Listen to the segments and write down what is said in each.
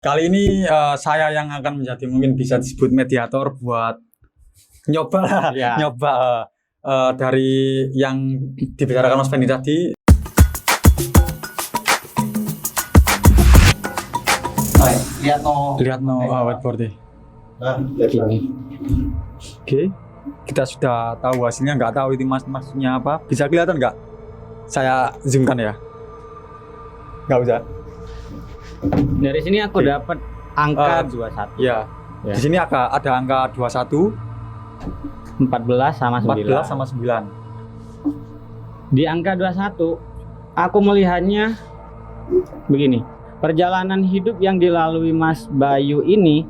Kali ini saya yang akan menjadi mungkin bisa disebut mediator buat nyoba lah, Ya. nyoba dari yang dibicarakan Mas Fendi tadi. Lihat no whiteboard deh. Begini. Oke, kita sudah tahu hasilnya, nggak tahu itu maksudnya apa. Bisa kelihatan nggak? Saya zoomkan ya. Nggak usah. Dari sini aku dapat angka 21. Ya. Ya. Di sini ada angka 21, 14 sama 9. 14 sama 9. Di angka 21 aku melihatnya begini. Perjalanan hidup yang dilalui Mas Bayu ini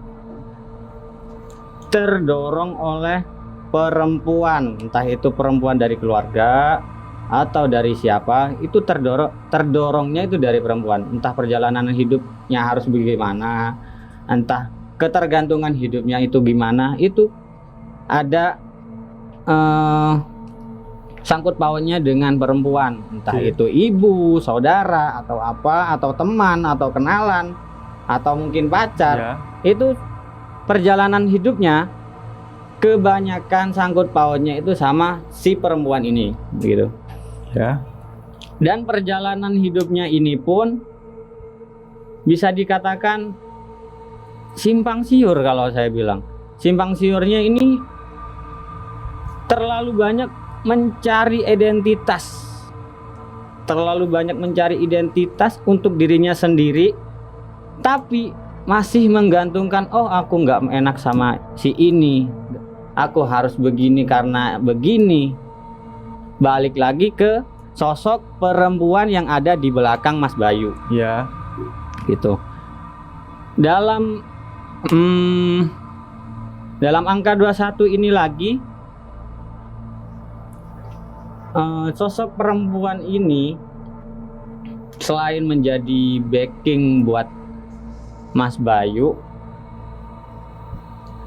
terdorong oleh perempuan, entah itu perempuan dari keluarga atau dari siapa, itu terdorongnya itu dari perempuan. Entah perjalanan hidupnya harus bagaimana, entah ketergantungan hidupnya itu gimana, itu ada sangkut pautnya dengan perempuan, entah itu ibu, saudara, atau apa, atau teman, atau kenalan, atau mungkin pacar. Ya. Itu perjalanan hidupnya kebanyakan sangkut pautnya itu sama si perempuan ini, gitu. Ya. Dan perjalanan hidupnya ini pun bisa dikatakan simpang siur. Kalau saya bilang simpang siurnya ini terlalu banyak mencari identitas untuk dirinya sendiri, tapi masih menggantungkan, oh aku nggak enak sama si ini, aku harus begini karena begini. Balik lagi ke sosok perempuan yang ada di belakang Mas Bayu. Ya. Gitu. Dalam angka 21 ini lagi, sosok perempuan ini selain menjadi backing buat Mas Bayu,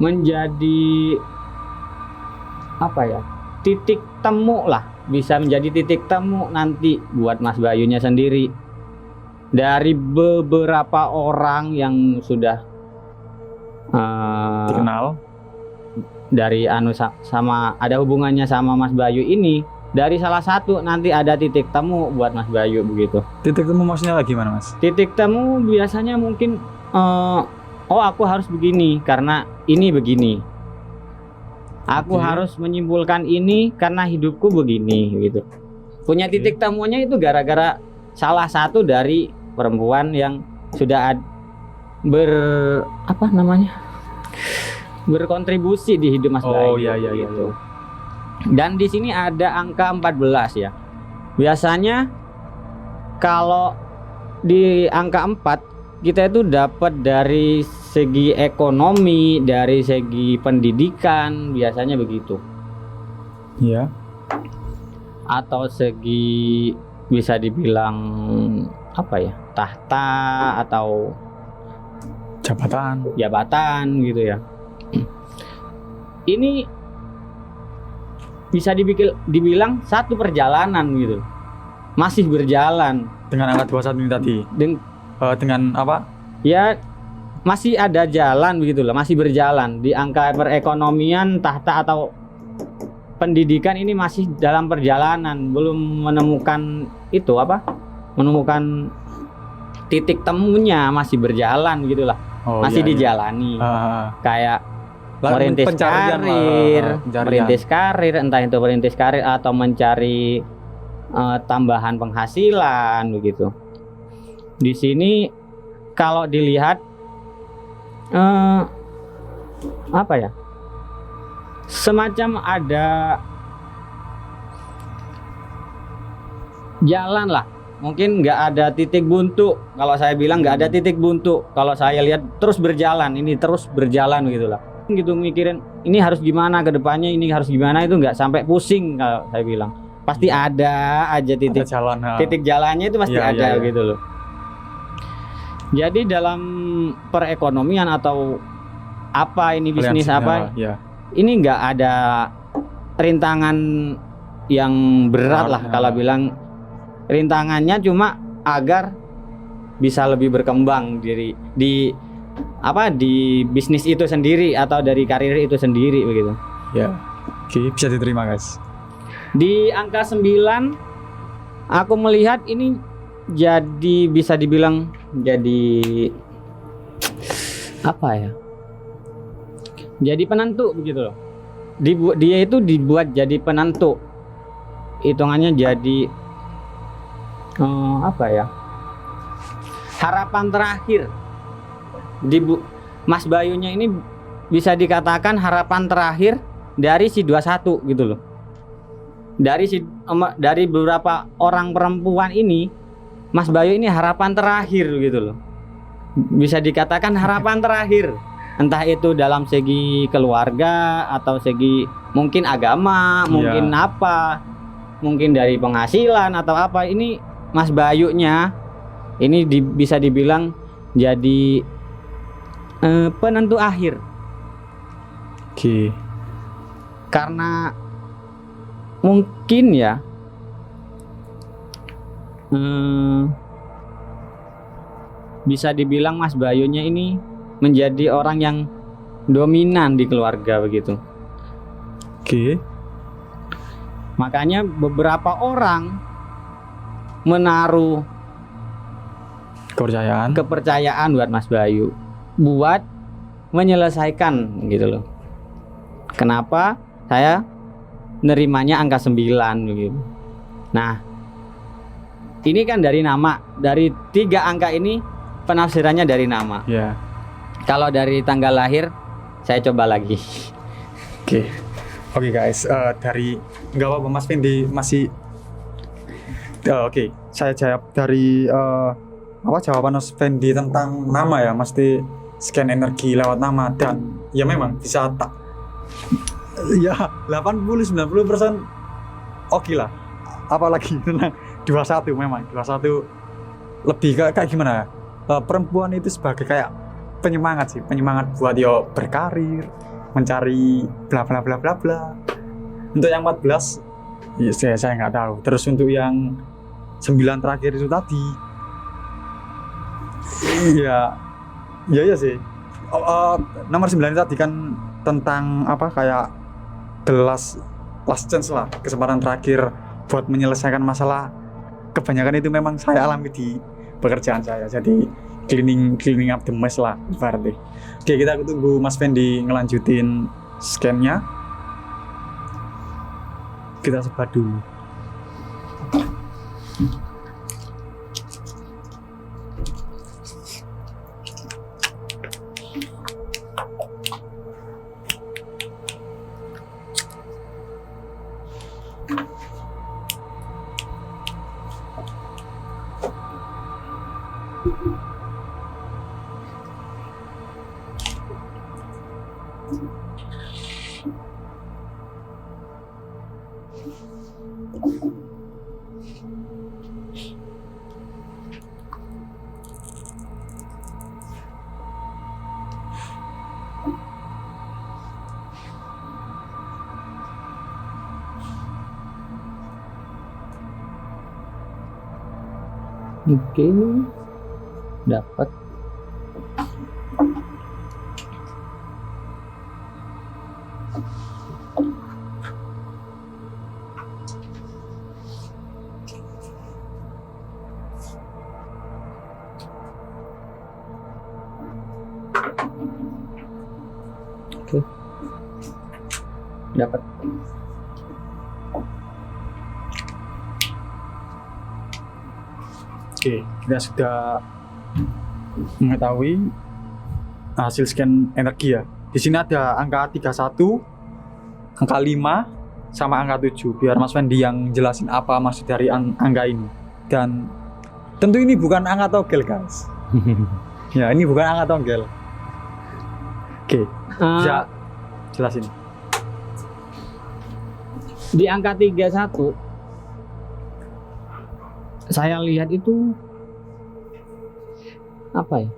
menjadi apa ya, titik temu lah, bisa menjadi titik temu nanti buat Mas Bayunya sendiri. Dari beberapa orang yang sudah Dikenal dari sama ada hubungannya sama Mas Bayu ini, dari salah satu nanti ada titik temu buat Mas Bayu begitu. titik temu maksudnya lagi mana, Mas? Titik temu biasanya mungkin oh aku harus begini karena ini begini. Aku harus menyimpulkan ini karena hidupku begini gitu. Punya titik temunya itu gara-gara salah satu dari perempuan yang sudah berkontribusi di hidup Mas Bayu. Oh iya. Gitu. Dan di sini ada angka 14 ya. Biasanya kalau di angka 4 kita itu dapat dari segi ekonomi, dari segi pendidikan, biasanya begitu. Iya. Atau segi bisa dibilang apa ya? Tahta atau jabatan gitu ya. Ini bisa dibilang satu perjalanan gitu. Masih berjalan Dengan angka 21 ini tadi. Dengan apa? Ya masih ada jalan begitulah, masih berjalan di angka perekonomian, tahta atau pendidikan ini masih dalam perjalanan, belum menemukan menemukan titik temunya, masih berjalan gitulah. Masih dijalani. Kayak merintis karir, entah itu merintis karir atau mencari tambahan penghasilan begitu. Di sini kalau dilihat semacam ada jalan lah, mungkin nggak ada titik buntu. Kalau saya bilang nggak ada titik buntu, kalau saya lihat terus berjalan gitulah. Gitu mikirin ini harus gimana ke depannya, ini harus gimana, itu nggak sampai pusing. Kalau saya bilang pasti ada aja titik jalannya itu pasti ada gitu loh. Jadi dalam perekonomian atau apa ini bisnis ini nggak ada rintangan yang berat lah. Kalau bilang rintangannya cuma agar bisa lebih berkembang di di bisnis itu sendiri atau dari karir itu sendiri begitu. Ya. Oke, bisa diterima guys. Di angka 9 aku melihat ini jadi bisa dibilang jadi apa ya? Jadi penentu begitu loh. Dia itu dibuat jadi penentu. Hitungannya jadi apa ya? Harapan terakhir. Mas Bayunya ini bisa dikatakan harapan terakhir dari si 21 gitu loh. Dari beberapa orang perempuan ini, Mas Bayu ini harapan terakhir gitu loh. Bisa dikatakan harapan terakhir. Entah itu dalam segi keluarga atau segi mungkin agama, mungkin apa, mungkin dari penghasilan atau apa. Ini Mas Bayunya ini bisa dibilang jadi penentu akhir. Oke. Karena mungkin ya bisa dibilang Mas Bayunya ini menjadi orang yang dominan di keluarga begitu. Oke. Makanya beberapa orang menaruh kepercayaan buat Mas Bayu buat menyelesaikan gitu loh. Kenapa saya nerimanya angka 9 begitu. Nah, ini kan dari nama, dari 3 angka ini penafsirannya dari nama. Ya. Kalau dari tanggal lahir saya coba lagi. Oke guys, dari nggak apa-apa Mas Fendi masih oke. Saya jawab dari jawaban Mas Fendi tentang nama ya, mesti scan energi lewat nama, dan ya memang bisa tak ya 80-90% oke lah. Apalagi tentang 21 memang 21 lebih kayak gimana ya? Perempuan itu sebagai kayak penyemangat buat yo berkarir, mencari bla bla bla bla bla. Untuk yang 14 ya saya nggak tahu. Terus untuk yang 9 terakhir itu tadi iya sih. Nomor 9 tadi kan tentang apa, kayak the last chance lah, kesempatan terakhir buat menyelesaikan masalah. Kebanyakan itu memang saya alami di pekerjaan saya, jadi cleaning up the mess lah berarti. Oke, kita tunggu Mas Fendi ngelanjutin scan-nya. Kita sebat dulu. Oke, dapat. Oke, dapat. Oke, kita sudah mengetahui hasil scan energi ya. Di sini ada angka 31, angka 5, sama angka 7. Biar Mas Fendi yang jelasin apa maksud dari angka ini. Dan tentu ini bukan angka togel guys. Ya, ini bukan angka togel. Oke, bisa jelasin. Di angka 31 saya lihat itu apa ya,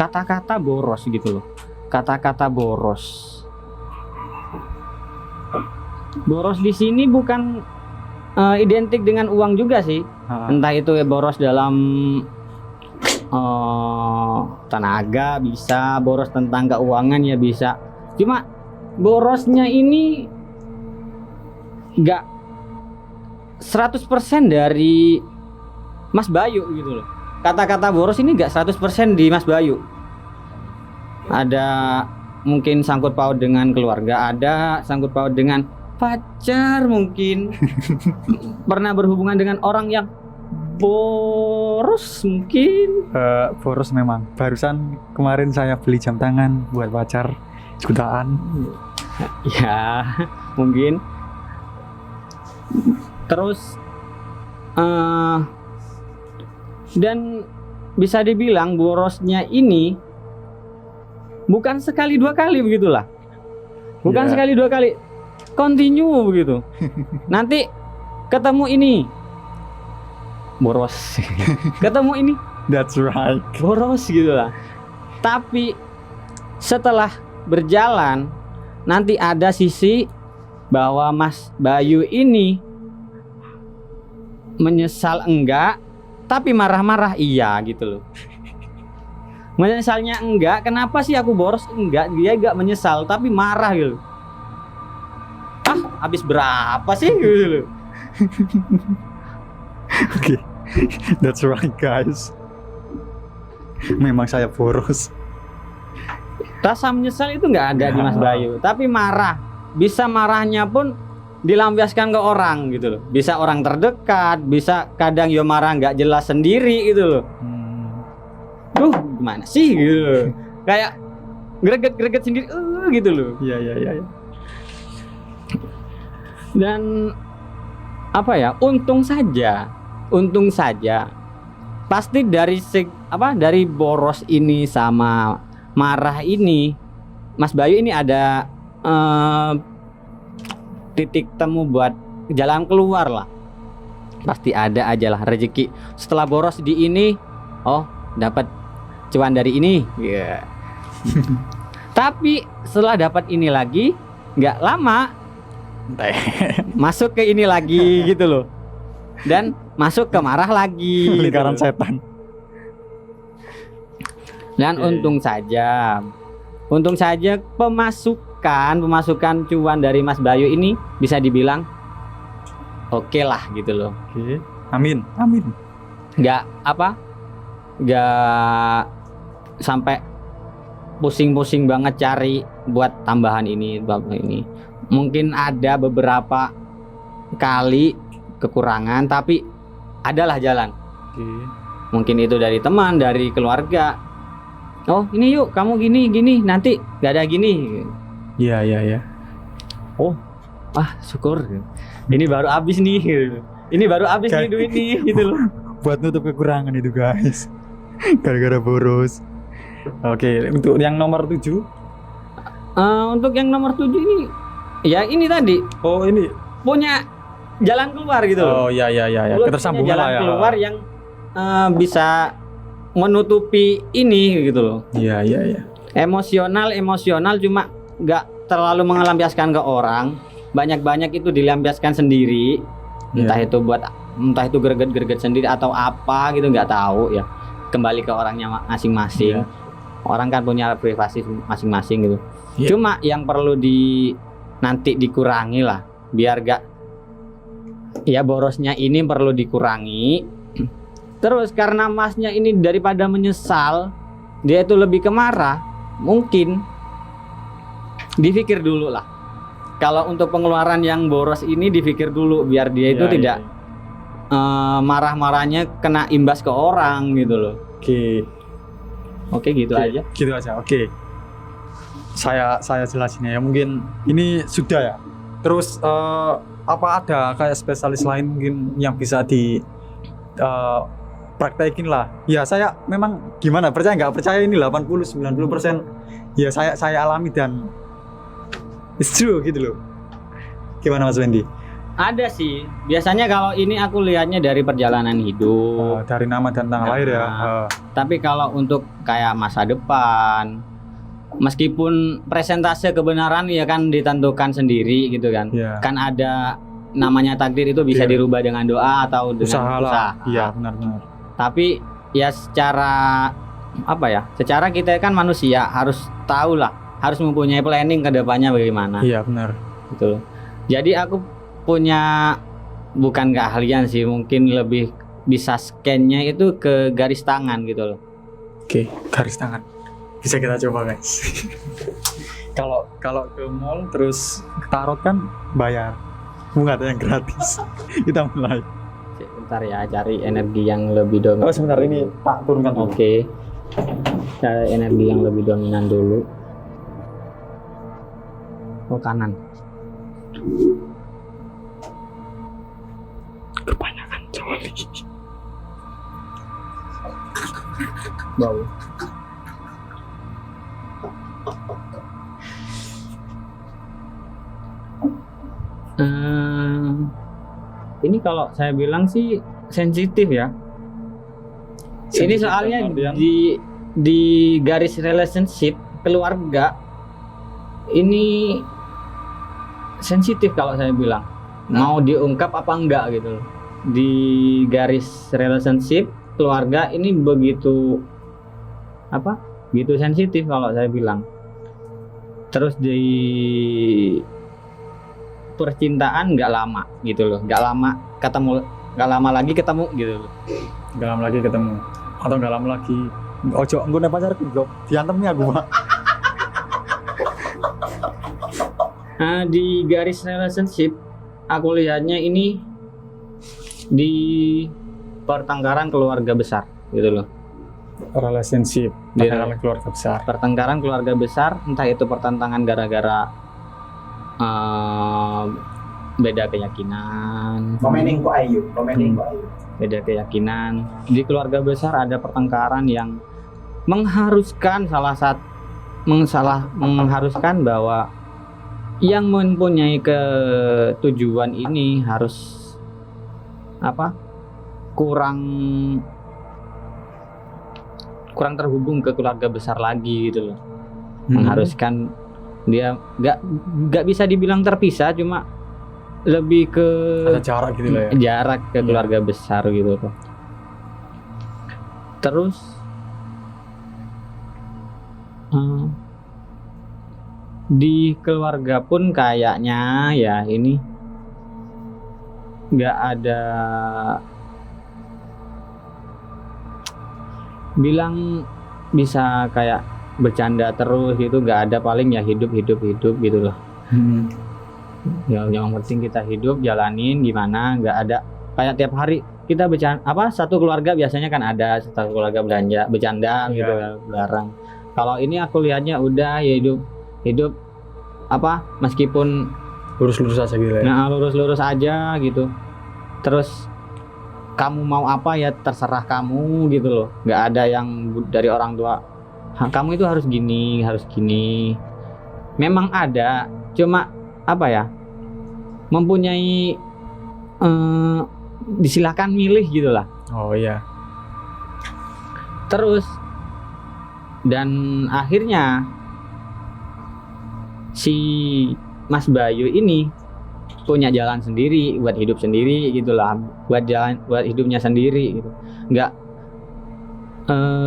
kata-kata boros gitu loh, kata-kata boros. Boros di sini bukan identik dengan uang juga sih. Entah itu ya boros dalam tenaga bisa, boros tentang keuangan ya bisa. Cuma borosnya ini nggak 100% dari Mas Bayu gitu loh. Kata-kata boros ini nggak 100% di Mas Bayu. Ada mungkin sangkut paut dengan keluarga, ada sangkut paut dengan pacar mungkin. Pernah berhubungan dengan orang yang boros mungkin. Boros memang. Barusan kemarin saya beli jam tangan buat pacar jutaan. Ya mungkin. Terus dan bisa dibilang borosnya ini bukan sekali dua kali begitulah. Bukan Yeah. sekali dua kali, continue begitu. Nanti ketemu ini boros. Ketemu ini That's right. boros gitu lah. Tapi setelah berjalan nanti ada sisi bahwa Mas Bayu ini menyesal enggak, tapi marah-marah iya gitu loh. Menyesalnya enggak, kenapa sih aku boros? Enggak, dia enggak menyesal tapi marah gitu. Habis berapa sih gitu loh. Oke. That's right guys. Memang saya boros. Rasa menyesal itu enggak ada di Mas Bayu, tapi marah. Bisa marahnya pun dilampiaskan ke orang gitu loh. Bisa orang terdekat, bisa kadang yo marah enggak jelas sendiri gitu loh. Duh, gimana sih gitu. Kayak greget-greget sendiri gitu loh. Iya. Dan apa ya? Untung saja pasti dari boros ini sama marah ini Mas Bayu ini ada titik temu buat jalan keluar lah. Pasti ada aja lah rezeki. Setelah boros di ini, dapat cuan dari ini. Yeah. Tapi setelah dapat ini lagi, nggak lama masuk ke ini lagi gitu loh. Dan masuk ke marah lagi. Lingkaran gitu. setan. Dan untung saja pemasukan cuan dari Mas Bayu ini bisa dibilang oke lah gitu loh. Oke. Amin. Nggak sampai pusing-pusing banget cari buat tambahan ini. Mungkin ada beberapa kali kekurangan, tapi adalah jalan. Oke. Mungkin itu dari teman, dari keluarga. Oh ini yuk kamu gini nanti gak ada gini. Iya. Syukur ini baru habis nih gitu. Ini baru habis nih duit nih gitu loh. Buat nutup kekurangan itu guys. Gara-gara boros. Oke, untuk yang nomor 7. Untuk yang nomor 7 ini ya ini tadi Oh, ini. punya jalan keluar gitu loh. Oh, iya. Lu Ketersambungan punya jalan lah ya. keluar yang bisa menutupi ini gitu loh. Iya. Emosional cuma nggak terlalu mengelampiaskan ke orang. Banyak itu dilampiaskan sendiri. Entah itu greget sendiri atau apa gitu, nggak tahu ya. Kembali ke orangnya masing-masing. Iya. Orang kan punya privasi masing-masing gitu. Iya. Cuma yang perlu nanti dikurangi lah, biar gak ya borosnya ini perlu dikurangi. Terus karena Masnya ini daripada menyesal, dia itu lebih kemarah, mungkin dipikir dulu lah. Kalau untuk pengeluaran yang boros ini dipikir dulu biar dia itu tidak marah-marahnya kena imbas ke orang gitu loh. Oke gitu aja. Gitu aja. Oke. Saya jelasin ya. Mungkin ini sudah ya. Terus apa ada kayak spesialis lain mungkin yang bisa di praktekin lah. Ya saya memang gimana percaya nggak percaya ini 80-90% ya saya alami dan it's true gitu loh. Gimana Mas Wendy? Ada sih. Biasanya kalau ini aku lihatnya dari perjalanan hidup. Dari nama dan tanggal lahir ya. Tapi kalau untuk kayak masa depan, meskipun presentase kebenaran ya kan ditentukan sendiri gitu kan. Yeah. Kan ada namanya takdir itu bisa dirubah dengan doa atau dengan usaha. Iya benar. Tapi ya secara apa ya? Secara kita kan manusia harus tahu lah, harus mempunyai planning ke depannya bagaimana. Iya benar. Gitu loh. Jadi aku punya bukan keahlian sih, mungkin lebih bisa scan-nya itu ke garis tangan gitu loh. Oke, garis tangan. Bisa kita coba guys. Kalau ke mall terus ke tarot kan bayar. Nggak ada yang gratis. Kita mulai. Bentar ya, cari energi yang lebih dominan. Oh sebentar ini tak turunkan dulu. Oke. Cari energi yang lebih dominan dulu. Oh, kanan. Kebanyakan coli. Bau. Ini kalau saya bilang sih sensitif ya. Ini soalnya di garis relationship keluarga ini sensitif kalau saya bilang. Mau diungkap apa enggak gitu loh. Di garis relationship keluarga ini begitu apa? Gitu sensitif kalau saya bilang. Terus di percintaan nggak lama gitu loh, nggak lama lagi ketemu gitu loh. Nggak lama lagi ketemu atau nggak lama lagi ojo gue nih pacarku goblok diantem nih aku Pak. Nah, di garis relationship aku lihatnya ini di pertengkaran keluarga besar gitu loh. Relationship Di keluarga besar. Pertengkaran keluarga besar, entah itu pertentangan gara-gara beda keyakinan. Komening kok ayu. Beda keyakinan. Di keluarga besar ada pertengkaran yang mengharuskan mengharuskan bahwa yang mempunyai ketujuan ini harus kurang terhubung ke keluarga besar lagi gitu loh. Mengharuskan dia nggak bisa dibilang terpisah, cuma lebih ke ada jarak gitu lah ya. Jarak ke keluarga besar gitu loh. Terus di keluarga pun kayaknya ya ini nggak ada bilang bisa kayak bercanda terus gitu, nggak ada, paling ya hidup gitu loh. Ya yang penting kita hidup, jalanin gimana, nggak ada kayak tiap hari kita bercanda satu keluarga biasanya kan ada satu keluarga bercanda gitu bareng. Kalau ini aku lihatnya udah ya hidup meskipun Lurus-lurus aja gitu ya. nah lurus aja gitu. Terus kamu mau apa ya terserah kamu gitu loh, nggak ada yang dari orang tua kamu itu harus gini. Memang ada, cuma mempunyai disilakan milih gitulah. Oh iya. Terus dan akhirnya si Mas Bayu ini punya jalan sendiri buat hidup sendiri gitulah, buat hidupnya sendiri gitu.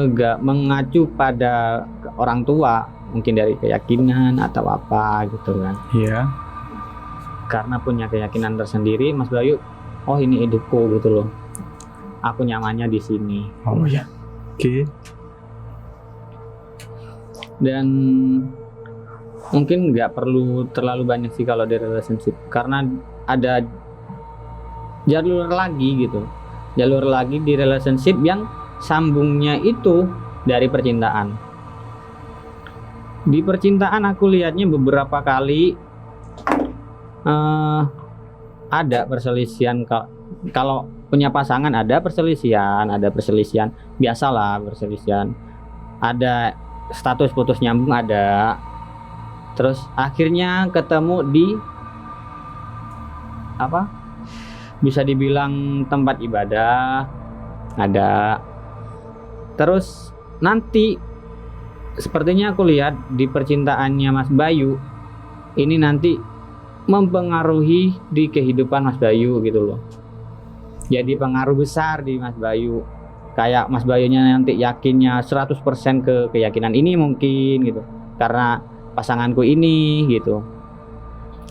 Nggak mengacu pada orang tua, mungkin dari keyakinan atau apa gitu kan. Iya. Karena punya keyakinan tersendiri, Mas Bayu, oh ini hidupku gitu loh. Aku nyamannya di sini. Oh iya. Oke. Dan mungkin nggak perlu terlalu banyak sih kalau di relationship, karena ada jalur lagi di relationship yang sambungnya itu dari percintaan. Di percintaan aku lihatnya beberapa kali ada perselisihan. Kalau punya pasangan ada perselisihan, biasalah perselisihan. Ada status putus nyambung ada. Terus akhirnya ketemu di bisa dibilang tempat ibadah ada. Terus nanti sepertinya aku lihat di percintaannya Mas Bayu ini nanti mempengaruhi di kehidupan Mas Bayu gitu loh. Jadi pengaruh besar di Mas Bayu. kayak Mas Bayunya nanti yakinnya 100% ke keyakinan ini mungkin gitu karena pasanganku ini gitu,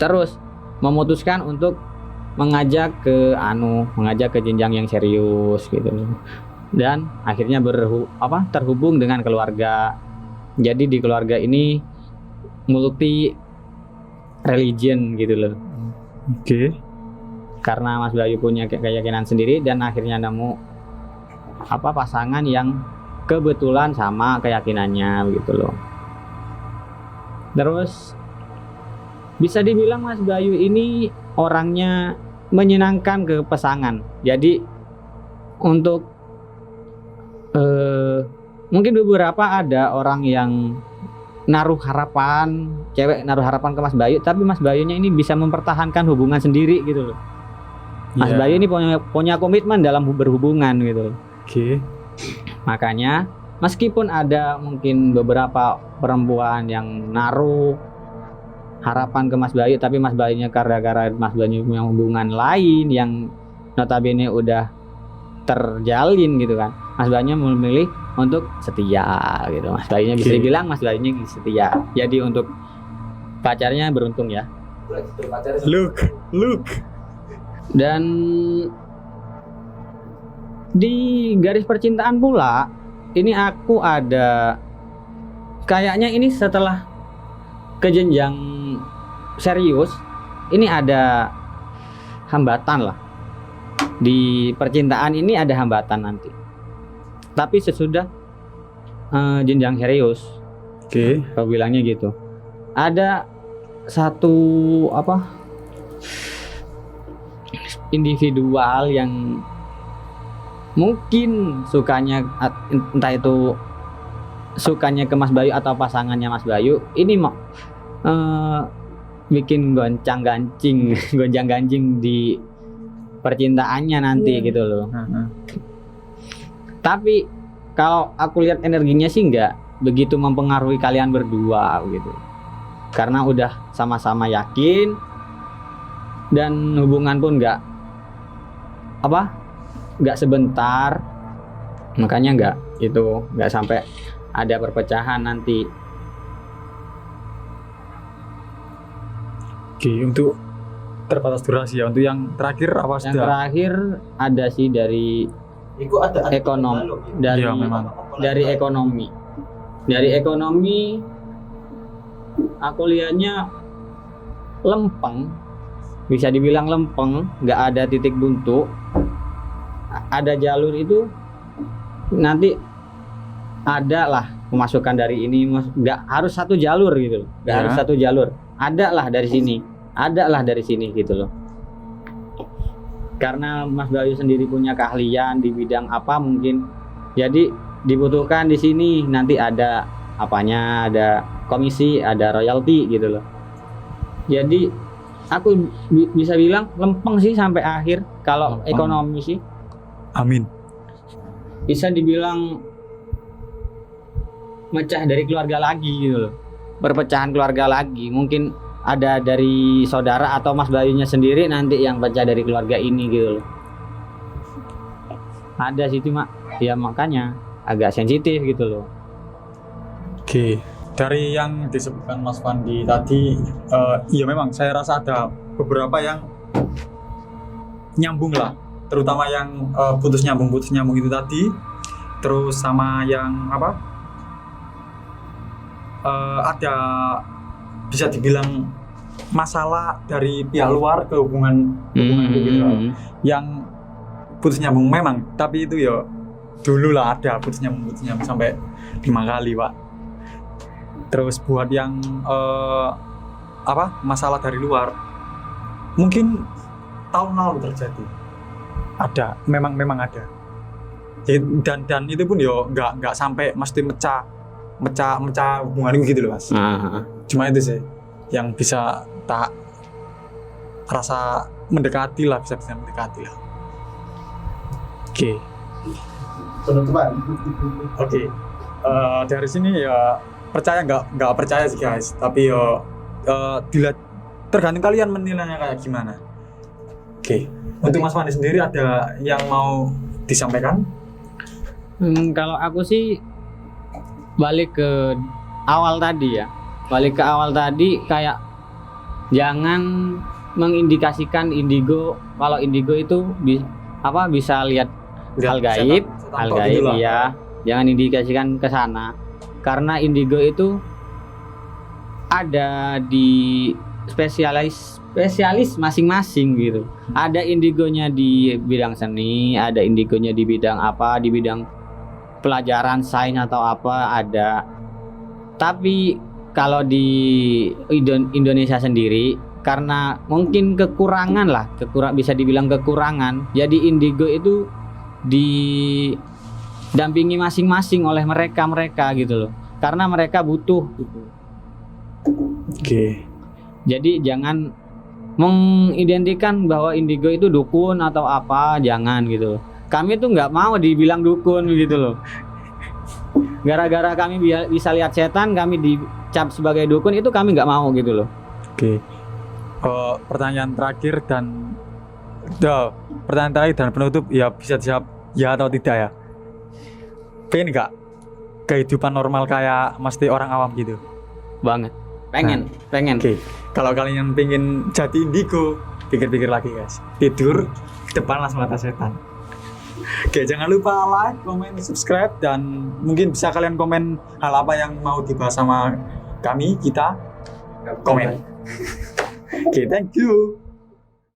terus memutuskan untuk mengajak ke jenjang yang serius gitu, dan akhirnya terhubung dengan keluarga. Jadi di keluarga ini multi religion gitu loh. Oke. Karena Mas Bayu punya keyakinan sendiri dan akhirnya nemu pasangan yang kebetulan sama keyakinannya begitu loh. Terus bisa dibilang Mas Bayu ini orangnya menyenangkan ke pasangan. Jadi untuk mungkin beberapa ada orang yang cewek naruh harapan ke Mas Bayu, tapi Mas Bayunya ini bisa mempertahankan hubungan sendiri gitu loh. Mas Bayu ini punya komitmen dalam berhubungan gitu loh. Oke. Makanya meskipun ada mungkin beberapa perempuan yang naruh harapan ke Mas Bayu, tapi Mas Bayunya gara-gara Mas Bayu punya hubungan lain yang notabene udah terjalin gitu kan, Mas Bayunya memilih untuk setia gitu. Mas Bayunya bisa dibilang Mas Bayunya setia. Jadi untuk pacarnya beruntung ya. Look. Dan di garis percintaan pula ini aku ada kayaknya ini setelah ke jenjang serius ini ada hambatan lah. Di percintaan ini ada hambatan nanti. Tapi sesudah jenjang serius. Oke. Kau bilangnya gitu. Ada satu individual yang mungkin sukanya entah itu sukanya ke Mas Bayu atau pasangannya Mas Bayu ini mau bikin gonjang-ganjing di percintaannya nanti gitu loh. Tapi kalau aku lihat energinya sih nggak begitu mempengaruhi kalian berdua gitu, karena udah sama-sama yakin dan hubungan pun nggak sebentar, makanya nggak sampai ada perpecahan nanti. Oke, untuk terbatas durasi ya. Untuk yang terakhir apa Yang terakhir ada sih dari ekonomi, Iya, memang. dari ekonomi. Dari ekonomi aku lihatnya lempeng, bisa dibilang lempeng, nggak ada titik buntu. Ada jalur itu nanti ada lah pemasukan dari ini, nggak harus satu jalur gitu loh, nggak harus satu jalur, ada lah dari sini, ada lah dari sini gitu loh. Karena Mas Bayu sendiri punya keahlian di bidang apa mungkin, jadi dibutuhkan di sini nanti ada apanya, ada komisi, ada royalti gitu loh. Jadi aku bisa bilang lempeng sih sampai akhir kalau ekonomi sih. Amin. Bisa dibilang mecah dari keluarga lagi gitu loh, perpecahan keluarga lagi, mungkin ada dari saudara atau Mas Bayunya sendiri nanti yang pecah dari keluarga ini gitu loh. Ada sih cuma ya makanya agak sensitif gitu loh. Oke, dari yang disebutkan Mas Fandi tadi, iya memang saya rasa ada beberapa yang nyambung lah, terutama yang putus nyambung itu tadi, terus sama yang ada bisa dibilang masalah dari pihak luar ke hubungan gitu, yang putus nyambung memang, tapi itu ya dulu lah ada putus nyambung sampai 5 kali Pak. Terus buat yang masalah dari luar mungkin tahun lalu terjadi, ada memang ada, dan itu pun ya nggak sampai mesti mecah hubungan gitu loh Mas. Cuma itu sih yang bisa tak rasa mendekati lah, bisa mendekati lah. Oke. Penutupan. Oke. Dari sini ya percaya nggak percaya sih guys, tapi ya dilihat, tergantung kalian menilainya kayak gimana. Oke. Untuk Mas Fandi sendiri ada yang mau disampaikan? Kalau aku sih balik ke awal tadi ya. Balik ke awal tadi kayak jangan mengindikasikan indigo kalau indigo itu bisa lihat hal gaib, hal gaib ya. Jangan indikasikan ke sana. Karena indigo itu ada di spesialis masing-masing gitu. Ada indigonya di bidang seni, ada indigonya di bidang apa, di bidang pelajaran sains atau apa ada. Tapi kalau di Indonesia sendiri karena mungkin kekurangan lah, bisa dibilang kekurangan. Jadi indigo itu didampingi masing-masing oleh mereka gitu loh. Karena mereka butuh gitu. Oke. Jadi jangan mengidentikan bahwa indigo itu dukun atau apa, jangan gitu loh. Kami tuh nggak mau dibilang dukun gitu loh. Gara-gara kami bisa lihat setan, kami dicap sebagai dukun, itu kami nggak mau gitu loh. Oke. Pertanyaan terakhir dan penutup ya, bisa dijawab ya atau tidak ya. Pengen nggak kehidupan normal kayak mesti orang awam gitu? Banget. Pengen. Oke. Kalau kalian pengen jadi indigo, pikir-pikir lagi guys. Tidur depan langsung mata setan. Oke, jangan lupa like, komen, subscribe, dan mungkin bisa kalian komen hal apa yang mau dibahas sama kita komen. Oke, thank you.